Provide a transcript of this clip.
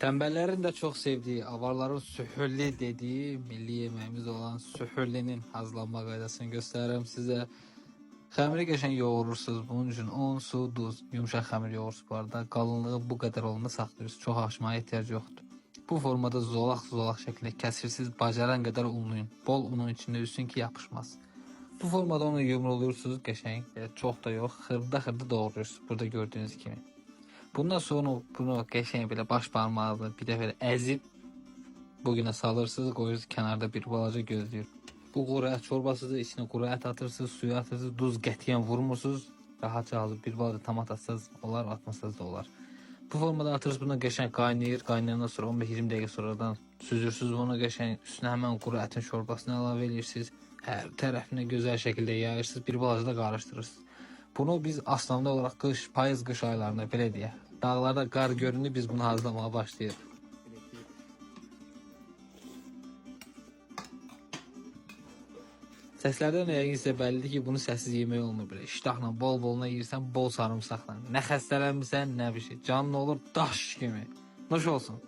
Tembellerin de çok sevdiği, avarların sühürlü dediği milli yemeğimiz olan sühürlünün hazırlanma qaydasını gösteririm size. Xəmiri qəşəng yoğurursunuz. Bunun için un, su, duz, yumuşaq xəmir yoğurursunuz bu arada. Qalınlığı bu kadar olanda saxlayırsınız. Çox aşmaya ehtiyac yoxdur. Bu formada zolaq şeklinde kəsirsiniz. Bacaran kadar unlayın. Bol unun içinde üstün ki yapışmaz. Bu formada onu yumruluyorsunuz qəşəng. Çox da yox, xırda doğruyorsunuz. Burada gördüğünüz kimi. Bundan sonra bunu qəşəng belə baş parmağınızla bir dəfə əzib bugüne salırsınız, koyuyorsunuz kenarda bir balaca gözlüyor. Bu quru ət çorbasıdır. İçine quru ət atırsınız, suyu atırsınız, duz qətiyyən vurmursunuz. Rahatça alıb bir balaca tomat atsanız olar, atmasanız da olar. Bu formada atırsınız, bunu qəşəng qaynayır. Qaynayandan sonra 15-20 dəqiqə sonradan süzürsünüz bunu qəşəng. Üstünə həmən quru ətin şorbasını əlavə edirsiniz. Hər tərəfinə gözəl şəkildə yayırsınız. Bir balaca da qarışdırırsınız. Bunu biz aslında olarak kış, payız kış aylarında belə deyək. Dağlarda qar görünür, biz bunu hazırlamaya başlayırıq. Səslərdən yəqin bəllidir ki, bunu səssiz yemək olmur belə. İştahla bol-boluna yeyirsən, bol sarımsaqla. Nə xəstələnmirsən, nə bir şey. Canın olur daş kimi. Nuş olsun.